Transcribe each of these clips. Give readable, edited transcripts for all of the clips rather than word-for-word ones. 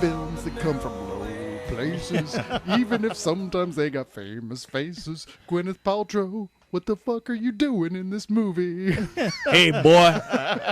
villains that come from low places, even if sometimes they got famous faces. Gwyneth Paltrow, what the fuck are you doing in this movie? Hey, boy,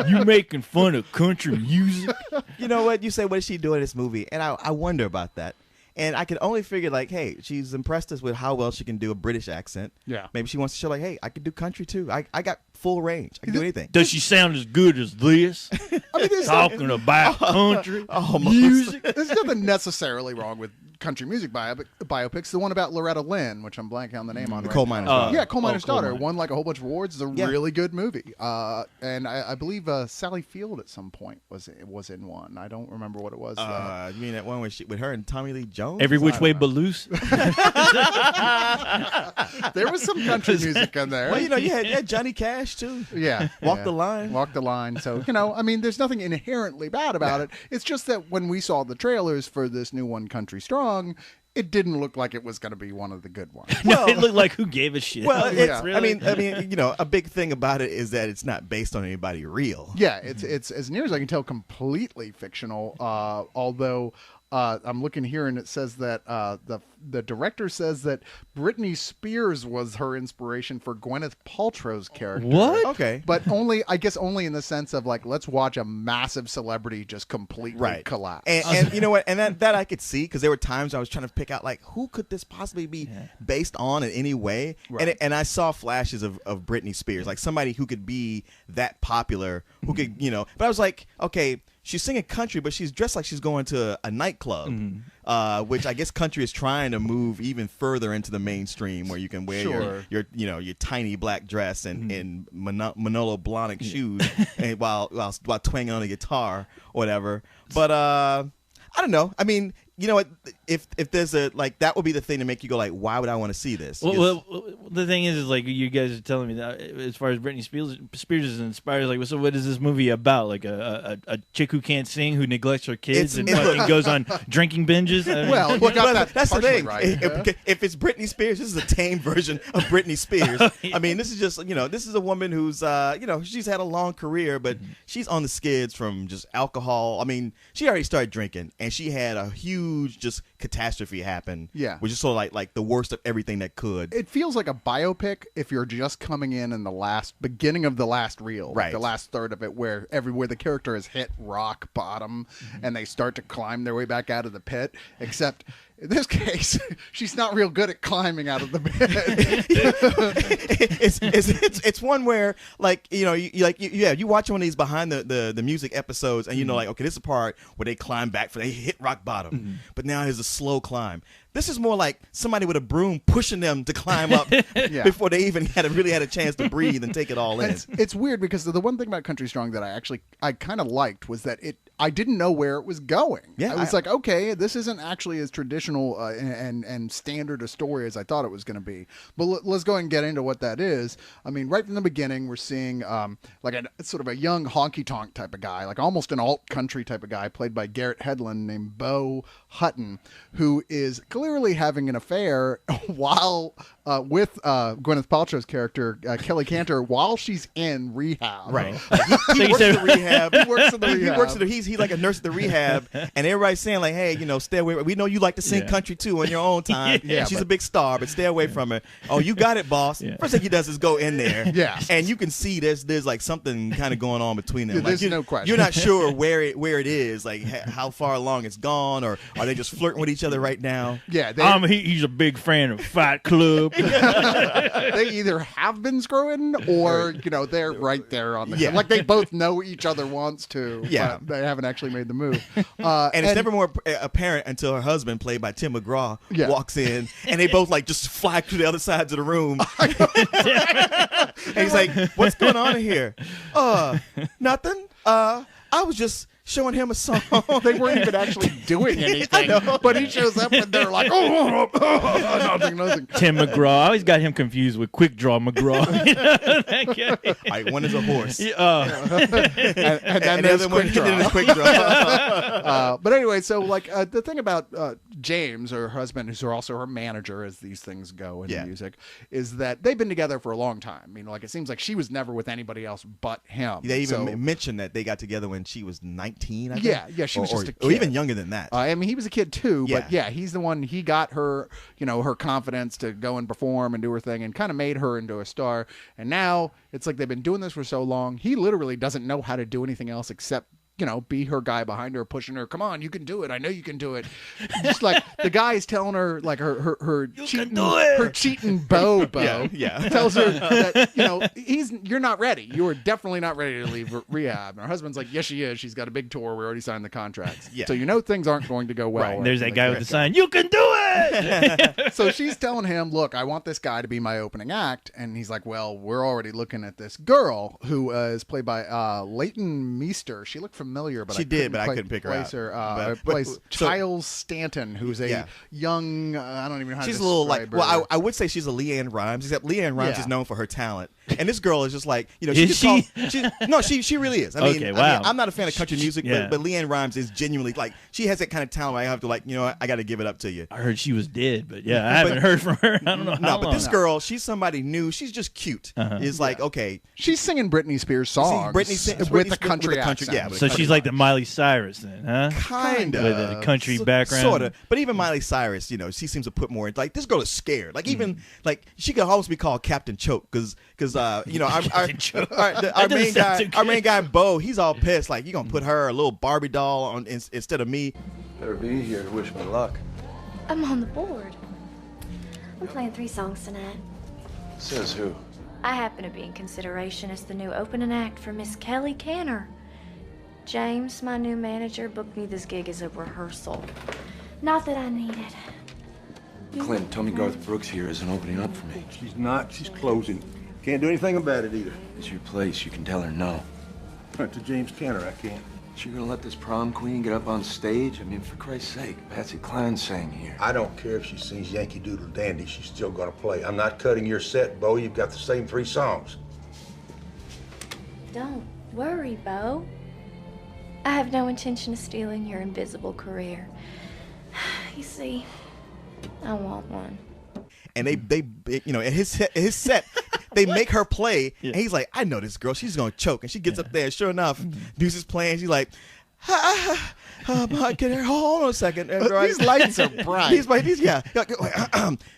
you making fun of country music? You know what? You say, what is she doing in this movie? And I wonder about that. And I could only figure, like, hey, she's impressed us with how well she can do a British accent. Yeah. Maybe she wants to show, like, hey, I can do country, too. I got full range. I can do anything. Does she sound as good as this? I mean, Talking about country Almost. music? there's nothing necessarily wrong with country music biopics. The one about Loretta Lynn, which I'm blanking on the name on. The right Coal now. Miner's Daughter. Yeah, Coal Miner's Coal Daughter Mine. won like a whole bunch of awards. It's a Yeah. really good movie. And I believe Sally Field at some point was in one. I don't remember what it was. You mean that one with her and Tommy Lee Jones? Every which I way don't but loose? There was some country music in there. Well, you had Johnny Cash, too. Yeah. Walk the line. Walk the line. So, I mean, there's nothing inherently bad about it. It's just that when we saw the trailers for this new one, Country Strong, it didn't look like it was going to be one of the good ones. No, it looked like who gave a shit. Well, Yeah. I mean, a big thing about it is that it's not based on anybody real. Yeah, it's as near as I can tell, completely fictional. Although I'm looking here and it says that the director says that Britney Spears was her inspiration for Gwyneth Paltrow's character. What? Okay. But only in the sense of like, let's watch a massive celebrity just completely collapse. And you know what? And that I could see, because there were times I was trying to pick out, like, who could this possibly be based on in any way? Right. And I saw flashes of Britney Spears, like somebody who could be that popular, who could, but I was like, okay, she's singing country, but she's dressed like she's going to a nightclub, which I guess country is trying to move even further into the mainstream, where you can wear your tiny black dress and Manolo Blahnik shoes, and while twanging on a guitar or whatever. But I don't know. I mean, you know what? If there's that would be the thing to make you go like, why would I want to see this? Well, the thing is like you guys are telling me that as far as Britney Spears is inspired, like, so what is this movie about? Like a chick who can't sing, who neglects her kids, and fucking goes on drinking binges? I mean, Well, you got that that's the partially thing. right. If it's Britney Spears, this is a tame version of Britney Spears. I mean, this is just this is a woman who's she's had a long career, but she's on the skids from just alcohol. I mean, she already started drinking, and she had a huge just catastrophe happen. Yeah. Which is sort of like the worst of everything that could. It feels like a biopic if you're just coming in the beginning of the last reel, like Right. the last third of it, where the character has hit rock bottom and they start to climb their way back out of the pit. Except in this case, she's not real good at climbing out of the pit. It's one where you watch one of these behind the music episodes, and like, okay, this is the part where they climb back, they hit rock bottom, but now there's a slow climb. This is more like somebody with a broom pushing them to climb up before they even really had a chance to breathe and take it all in. It's weird because the one thing about Country Strong that I kind of liked was that I didn't know where it was going. Yeah, I was like, okay, this isn't actually as traditional and standard a story as I thought it was going to be. But let's go ahead and get into what that is. I mean, right from the beginning, we're seeing like a sort of a young honky tonk type of guy, like almost an alt country type of guy, played by Garrett Hedlund, named Bo Hutton, who is clearly having an affair while with Gwyneth Paltrow's character Kelly Cantor while she's in rehab. Right. So He you works said- at the rehab. He works at the rehab. He works at he's like a nurse at the rehab, and everybody's saying like, hey, stay away. We know you like to sing country too on your own time. Yeah, She's but- a big star, but stay away from her. Oh, you got it, boss. Yeah. First thing he does is go in there. Yeah. And you can see there's like something kind of going on between them. Yeah, Like, there's no question. You're not sure where it is, like how far along it's gone, or are they just flirting with each other right now? Yeah, he's a big fan of Fight Club. they either have been screwing or they're right there on the like they both know each other wants to. Yeah. but they haven't actually made the move. And it's never more apparent until her husband, played by Tim McGraw, walks in, and they both like just fly to the other sides of the room. And he's like, "What's going on in here?" Nothing. I was just showing him a song. They weren't even actually doing anything. But he shows up and they're like, nothing. Tim McGraw. I always got him confused with Quick Draw McGraw. That guy. Like, one is a horse, Yeah, And then and the there's other one quick draw. then there's quick draw. But anyway, so like the thing about James, her husband, who's also her manager as these things go in music, is that they've been together for a long time. Like it seems like she was never with anybody else but him. They even mentioned that they got together when she was 19. 19. I think. Yeah, she was just a kid. or even younger than that. I mean, he was a kid too, but Yeah. yeah, he's the one. He got her, her confidence to go and perform and do her thing, and kind of made her into a star. And now it's like they've been doing this for so long. He literally doesn't know how to do anything else except be her guy behind her, pushing her. Come on, you can do it. I know you can do it. Just like the guy is telling her, like her cheating Bo Yeah. tells her that you're not ready. You are definitely not ready to leave rehab. And her husband's like, yes, she is. She's got a big tour. We already signed the contracts. Yeah. So things aren't going to go well. Right. There's that guy with the sign. You can do it. So she's telling him, look, I want this guy to be my opening act. And he's like, well, we're already looking at this girl who is played by Leighton Meester. She looked familiar, but She did, but I couldn't pick her place out. her. But- Plays so- Giles Stanton, who's a Yeah. young, I don't even know how She's to a little like, describe well, her. I would say she's a Leanne Rhymes, except Leanne Rhymes Yeah. is known for her talent, and this girl is just like, Is she? No, she really is. I mean, Okay, wow. I'm not a fan of country music, Yeah. but Leanne Rhymes is genuinely like, she has that kind of talent. Where I have to I got to give it up to you. I heard she was dead, but yeah, I haven't heard from her. I don't know how No, but long. this girl, she's somebody new. She's just cute. Is like, okay, She's singing Britney Spears songs with a country accent. yeah, with a So country she's like the Miley Cyrus then, huh? kind of With a country background. sort of. But even Miley Cyrus, she seems to put more in. Like this girl is scared. Like even like she could almost be called Captain Choke because our main doesn't sound too guy, our main good. guy Bo, he's all pissed. Like you gonna put her a little Barbie doll on instead of me. Better be here to wish me luck. I'm on the board. I'm playing 3 songs tonight. Says who? I happen to be in consideration as the new opening act for Miss Kelly Canner. James, my new manager, booked me this gig as a rehearsal. Not that I need it. Clint, Tommy Garth Brooks here isn't opening up for me. She's not. She's closing. Can't do anything about it either. It's your place. You can tell her no. To James Canner, I can't. So you're gonna let this prom queen get up on stage? I mean, for Christ's sake, Patsy Cline sang here. I don't care if she sings Yankee Doodle Dandy. She's still gonna play. I'm not cutting your set, Bo. You've got the same 3 songs. Don't worry, Bo. I have no intention of stealing your invisible career. You see, I want one. And they in his set, they make her play, and he's like, I know this girl, she's gonna choke, and she gets up there, and sure enough, music's playing, she's like, get her, hold on a second. These lights are bright.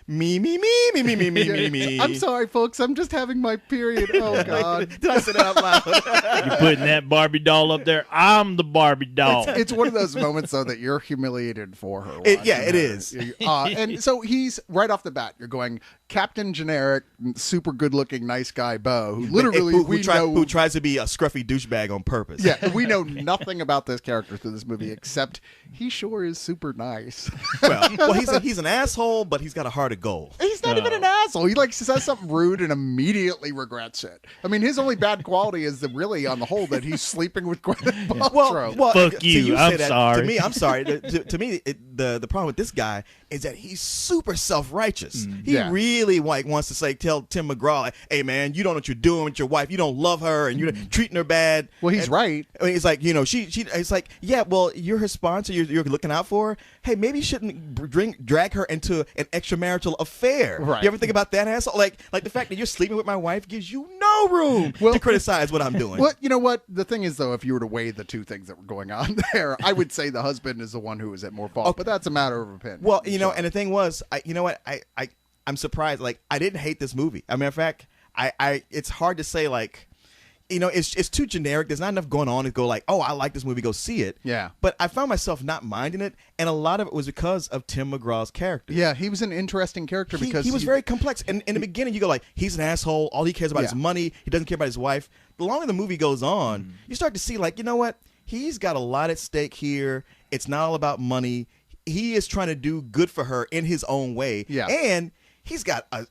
Me. I'm sorry, folks. I'm just having my period. Oh, God. Did I say that out loud? You're putting that Barbie doll up there. I'm the Barbie doll. It's one of those moments, though, that you're humiliated for her. It watching her. is. And so he's, right off the bat, you're going, Captain Generic, super good-looking, nice guy Bo, who literally who tries to be a scruffy douchebag on purpose. Yeah, we know nothing about this character through this movie except he sure is super nice. well, he's an asshole, but he's got a heart of gold. He's not even an asshole. He says something rude and immediately regrets it. I mean, his only bad quality is really on the whole that he's sleeping with Gwyneth Paltrow. Fuck see, you. say I'm that. sorry. To me, I'm sorry. To me, the problem with this guy is that he's super self-righteous. He Yeah. really wants to tell Tim McGraw, like, hey man, you don't know what you're doing with your wife. You don't love her, and you're treating her bad. Well, he's right. I mean, it's like, she. It's like, yeah, well, you're her sponsor. You're looking out for her. Hey, maybe you shouldn't drag her into an extramarital affair. Right. You ever think about that, asshole? Like the fact that you're sleeping with my wife gives you no room to criticize what I'm doing. Well, you know what? The thing is, though, if you were to weigh the two things that were going on there, I would say the husband is the one who is at more fault. But that's a matter of opinion. Well, and the thing was, I'm surprised. Like, I didn't hate this movie. As a matter of fact, it's hard to say, like, it's too generic. There's not enough going on to go like, oh, I like this movie, go see it. Yeah. But I found myself not minding it, and a lot of it was because of Tim McGraw's character. Yeah, he was an interesting character because he was very complex. And in the beginning, you go like, he's an asshole. All he cares about is money. He doesn't care about his wife. The longer the movie goes on, you start to see, like, you know what? He's got a lot at stake here. It's not all about money. He is trying to do good for her in his own way. Yeah. And he's got a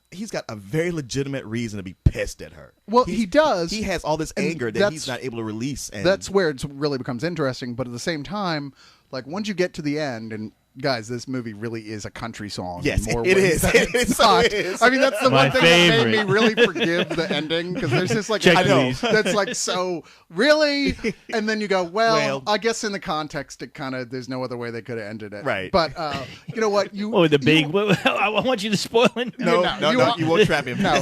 very legitimate reason to be pissed at her. Well, he does. He has all this And anger that he's not able to release. And that's where it really becomes interesting. But at the same time, like, once you get to the end, and guys, this movie really is a country song. Yes, in more it ways is. than it's not. It is. I mean, that's the My one thing that made favorite. me really forgive the ending, because there's just like Check I know please. that's like, so really, and then you go, well, Well. I guess in the context, it kind of, there's no other way they could have ended it, Right. But you know what, Oh, the big. I want you to spoil it. no, you you won't trap him. No,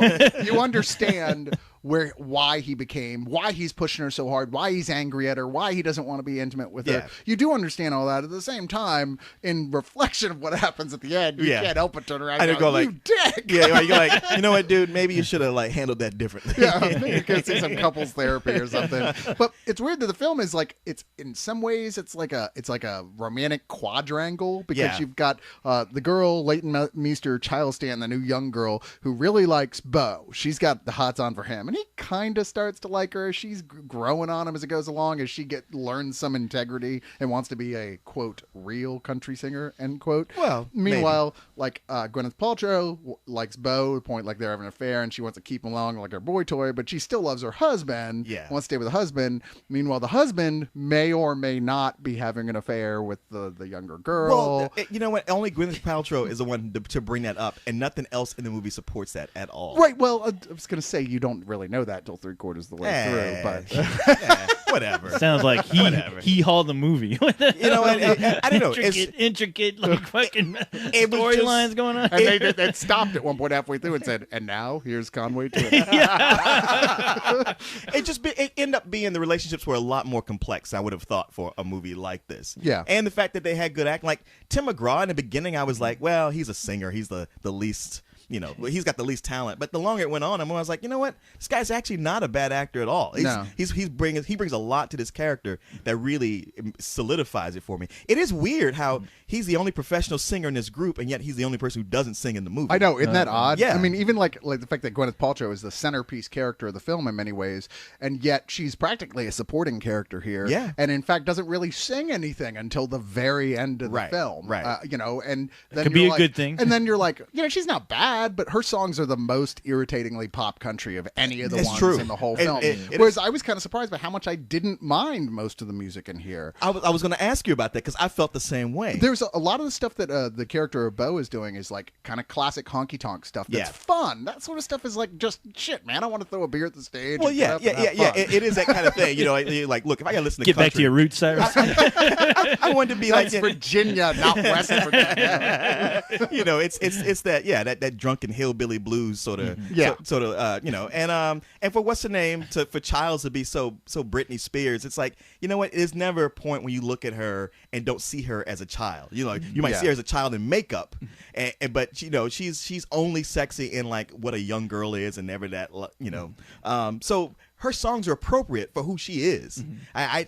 you understand why he's pushing her so hard, why he's angry at her, why he doesn't want to be intimate with Yeah. her. You do understand all that. At the same time, in reflection of what happens at the end, you Yeah. can't help but turn around I and go go, like, you dick. Yeah, you're like, you know what, dude? Maybe you should have like handled that differently. Yeah, maybe you could see some couples therapy or something. But it's weird that the film is like, it's in some ways it's like a romantic quadrangle, because Yeah. you've got the girl Leighton Meester Childstan, the new young girl who really likes Bo. She's got the hots on for him, and he kind of starts to like her. She's growing on him as it goes along, as she learns some integrity and wants to be a quote real country singer, end quote. Well, meanwhile, like Gwyneth Paltrow likes Bo to the point like they're having an affair, and she wants to keep him along like her boy toy, but she still loves her husband. Yeah. Wants to stay with the husband. Meanwhile, the husband may or may not be having an affair with the younger girl. Well, you know what? Only Gwyneth Paltrow is the one to bring that up, and nothing else in the movie supports that at all. Right. Well, I was going to say you don't really know that till 3/4 of the way through, but Whatever. Sounds like he hauled the movie. You know what? I don't know. Intricate like fucking It was storylines just- going on. and they stopped at one point halfway through and said, "And now here's Conway Twitty." It ended up being the relationships were a lot more complex, I would have thought, for a movie like this. Yeah. And the fact that they had good acting. Like Tim McGraw in the beginning, I was like, well, he's a singer. He's the least, he's got the least talent. But the longer it went on, I was like, you know what? This guy's actually not a bad actor at all. No. He brings a lot to this character that really solidifies it for me. It is weird how he's the only professional singer in this group, and yet he's the only person who doesn't sing in the movie. I know, isn't that odd? yeah. I mean, even like the fact that Gwyneth Paltrow is the centerpiece character of the film in many ways, and yet she's practically a supporting character here. Yeah. And in fact, doesn't really sing anything until the very end of the Right, film. right. And then Could be you're a like- good thing. And then you're like, she's not bad, but her songs are the most irritatingly pop country of any of the It's ones true. in the whole It- film. it Whereas is- I was kind of surprised by how much I didn't mind most of the music in here. I was going to ask you about that because I felt the same way. There's a lot of the stuff that the character of Bo is doing is like kind of classic honky tonk stuff that's Yeah. fun. That sort of stuff is like just shit, man. I want to throw a beer at the stage. Well, and get up and have fun. It is that kind of thing. You're like, look, if I got to listen to Get back to country, your roots, Cyrus. I wanted to be like, That's Virginia, not West Virginia. it's that drunken hillbilly blues sort of, Yeah. and for what's the name for Childs to be so Britney Spears, it's like, you know what? There's never a point when you look at her and don't see her as a child. You might Yeah. see her as a child in makeup, but she's only sexy in like what a young girl is, and never that, so. Her songs are appropriate for who she is. I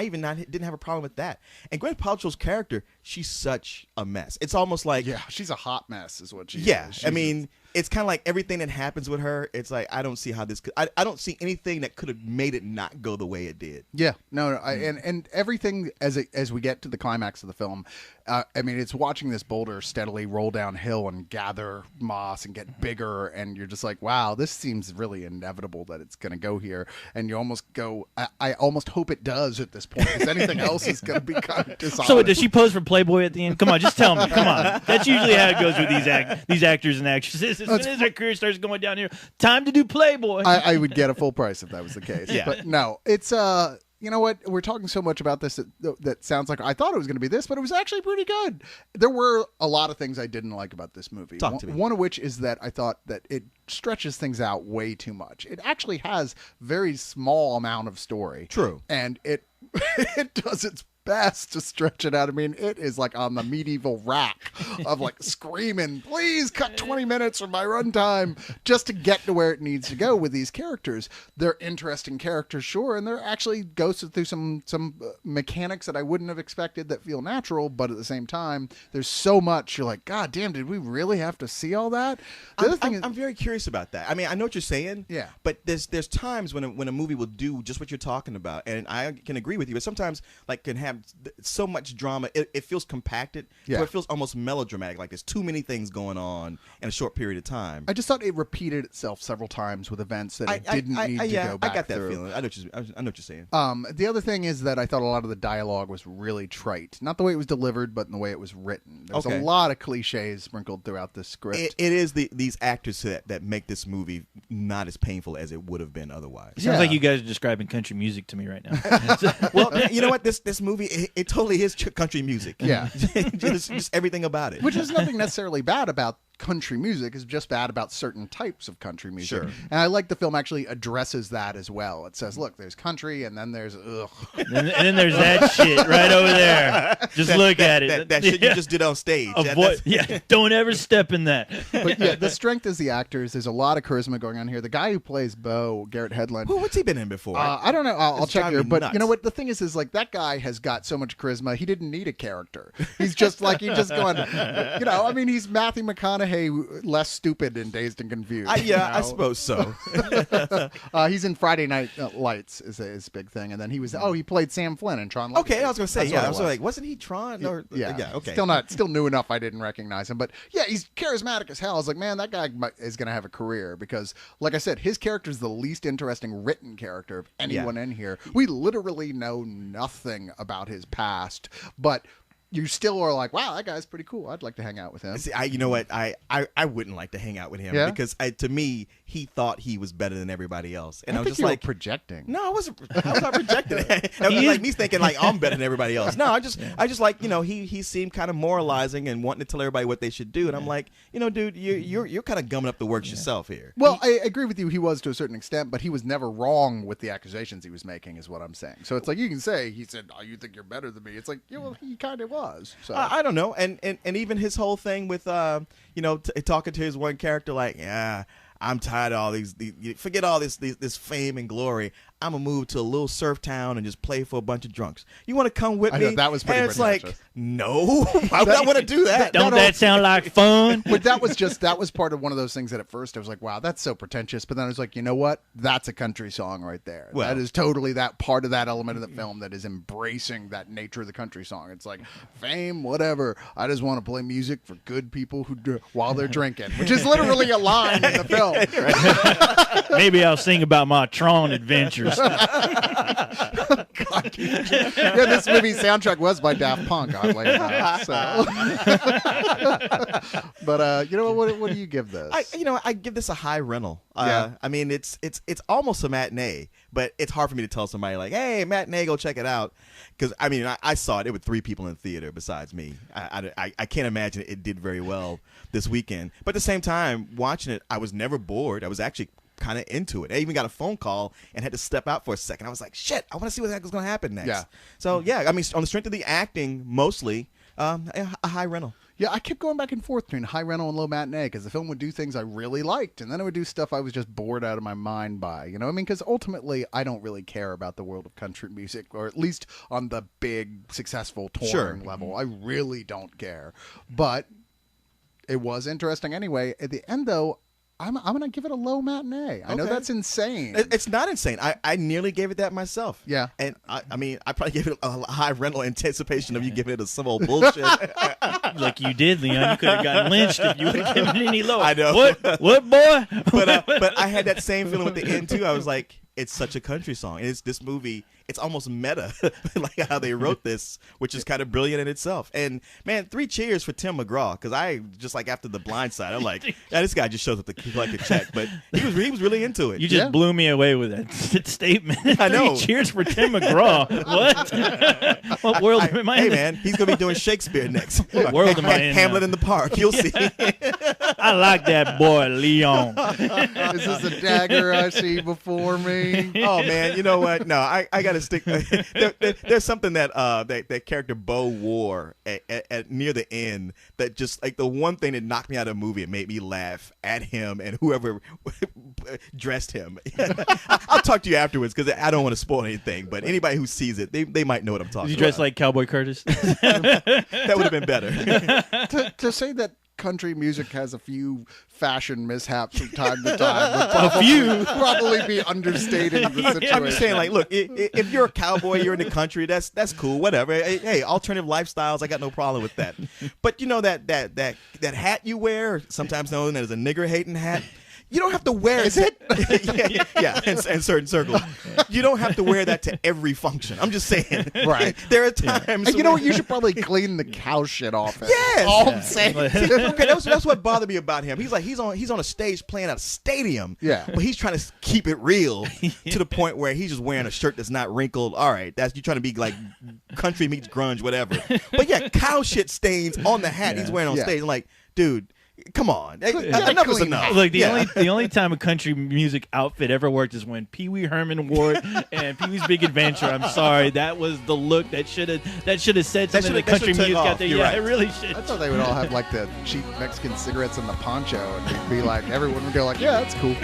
even didn't have a problem with that. And Gwyneth Paltrow's character, she's such a mess. It's almost like, Yeah, she's a hot mess, is what she yeah. is. I mean, it's kind of like everything that happens with her. It's like I don't see how this could. I don't see anything that could have made it not go the way it did. Yeah, no, and everything as we get to the climax of the film, I mean, it's watching this boulder steadily roll downhill and gather moss and get bigger, and you're just like, wow, this seems really inevitable that it's going to go here, and you almost go, I almost hope it does at this point, because anything else is going to be kind of dishonest. So does she pose for Playboy at the end? Come on, just tell me. Come on. That's usually how it goes with these actors and actresses. As soon as their career starts going down here, time to do Playboy. I would get a full price if that was the case. Yeah. But no, it's you know what? We're talking so much about this that sounds like I thought it was going to be this, but it was actually pretty good. There were a lot of things I didn't like about this movie. Talk to me. One of which is that I thought that it stretches things out way too much. It actually has very small amount of story. True. And it it does its best to stretch it out. I mean, it is like on the medieval rack of like screaming, please cut 20 minutes from my runtime just to get to where it needs to go with these characters. They're interesting characters, sure, and they're actually goes through some mechanics that I wouldn't have expected that feel natural, but at the same time, there's so much you're like, God damn, did we really have to see all that? The other thing is, I'm very curious about that. I mean, I know what you're saying. Yeah. But there's times when a movie will do just what you're talking about, and I can agree with you. But sometimes like can have so much drama, it feels compacted. Yeah. So it feels almost melodramatic. Like there's too many things going on in a short period of time. I just thought it repeated itself several times with events that it didn't need to go back I got that through. feeling. I know what you're saying. The other thing is that I thought a lot of the dialogue was really trite. Not the way it was delivered, but in the way it was written. There's Okay. a lot of cliches sprinkled throughout this script. It is these actors that make this movie not as painful as it would have been otherwise. Sounds like you guys are describing country music to me right now. Well, you know what? This movie it totally is country music. Yeah. just everything about it. Which is nothing necessarily bad about country music is just bad about certain types of country music. Sure. And I like the film actually addresses that as well. It says, look, there's country and then there's ugh. And then there's that shit right over there. Just look at it. That shit you just did on stage. Don't ever step in that. But yeah, the strength is the actors. There's a lot of charisma going on here. The guy who plays Bo, Garrett Hedlund. What's he been in before? I don't know. I'll It's check driving here. me But nuts. you know what? The thing is like that guy has got so much charisma. He didn't need a character. He's just like, he's just going, I mean, he's Matthew McConaughey less stupid in Dazed and Confused. I suppose so. He's in Friday Night Lights is his big thing. And then he played Sam Flynn in Tron Legacy. Okay, I was going to say, That's what I it was like, wasn't he Tron? Or, yeah, okay. Still new enough I didn't recognize him. But yeah, he's charismatic as hell. I was like, man, that guy is going to have a career because, like I said, his character is the least interesting written character of anyone in here. We literally know nothing about his past, but you still are like, wow, that guy's pretty cool. I'd like to hang out with him. See, you know what? I wouldn't like to hang out with him because to me, he thought he was better than everybody else, and I was think just you were like projecting. No, I was not projecting. It was like me thinking like I'm better than everybody else. No, I just like he seemed kind of moralizing and wanting to tell everybody what they should do, and I'm like, dude, you're kind of gumming up the works yourself here. Well, I agree with you. He was to a certain extent, but he was never wrong with the accusations he was making, is what I'm saying. So it's like you can say he said, "Oh, you think you're better than me?" It's like, yeah, well, he kind of was. So I don't know, and even his whole thing with talking to his one character like, yeah, I'm tired of all these forget all this fame and glory. I'm gonna move to a little surf town and just play for a bunch of drunks. You want to come with me? know, that was pretty and it's pretentious. like, no, I would not want to do that. Don't that sound like fun? But that was part of one of those things that at first I was like, wow, that's so pretentious. But then I was like, you know what? That's a country song right there. Well- that is totally that part of that element of the film that is embracing that nature of the country song. It's like fame, whatever. I just want to play music for good people while they're drinking, which is literally a line in the film. Maybe I'll sing about my Tron adventures. God. Yeah, this movie soundtrack was by Daft Punk. Oddly enough, so. But you know what do you give this? I give this a high rental. Yeah. I mean, it's almost a matinee, but it's hard for me to tell somebody like, hey, matinee, go check it out. Because I mean, I saw it. It was 3 people in the theater besides me. I can't imagine it did very well this weekend. But at the same time, watching it, I was never bored. I was actually kind of into it. I even got a phone call and had to step out for a second. I was like, shit, I want to see what the heck is going to happen next. Yeah. So, yeah, I mean, on the strength of the acting, mostly, a high rental. Yeah, I kept going back and forth between high rental and low matinee because the film would do things I really liked, and then it would do stuff I was just bored out of my mind by. You know what I mean? Because ultimately, I don't really care about the world of country music, or at least on the big, successful touring level. I really don't care. But it was interesting anyway. At the end, though, I'm going to give it a low matinee. I know Okay. that's insane. It's not insane. I nearly gave it that myself. Yeah. And I mean, I probably gave it a high rental anticipation of you giving it a some old bullshit. Like you did, Leon. You could have gotten lynched if you would have given it any lower. I know. What, boy? But I had that same feeling with the end too. I was like, it's such a country song. And it's this movie. It's almost meta, like how they wrote this, which is kind of brilliant in itself. And man, 3 cheers for Tim McGraw, because I just like after The Blind Side, I'm like, yeah, this guy just shows up to collect a check, but he was really into it. You just blew me away with that statement. I know. 3 cheers for Tim McGraw. What? What world am I Hey in? man, he's gonna be doing Shakespeare next. What world am I in Hamlet now? in the Park. You'll see. I like that boy, Leon. Is this a dagger I see before me? Oh man, you know what? No, I gotta stick. There's something that that character Bo wore at near the end that just like the one thing that knocked me out of the movie and made me laugh at him and whoever dressed him. I'll talk to you afterwards because I don't want to spoil anything. But anybody who sees it, they might know what I'm talking You about. dressed like Cowboy Curtis. That would have been better. To say that country music has a few fashion mishaps from time to time would probably be understating the situation. I'm just saying, like, look, if you're a cowboy, you're in the country, that's cool, whatever. Hey, alternative lifestyles, I got no problem with that. But you know that hat you wear, sometimes known as a nigger hating hat. You don't have to wear it. yeah, in certain circles. You don't have to wear that to every function. I'm just saying. Right. There are times. And you know what? You should probably clean the cow shit off it. Yes. All I'm saying. Okay, that's what bothered me about him. He's like he's on a stage playing at a stadium. Yeah. But he's trying to keep it real to the point where he's just wearing a shirt that's not wrinkled. All right, that's you trying to be like country meets grunge, whatever. But yeah, cow shit stains on the hat he's wearing on Yeah. stage. I'm like, dude. Come on, Yeah, enough is clean enough. house. Like Yeah. the only time a country music outfit ever worked is when Pee Wee Herman wore it and Pee Wee's Big Adventure. I'm sorry, that was the look that should have said something. The country took music off. out there, You're yeah, right. it really should. I thought they would all have like the cheap Mexican cigarettes and the poncho, and they'd be like, everyone would go like, yeah, that's cool.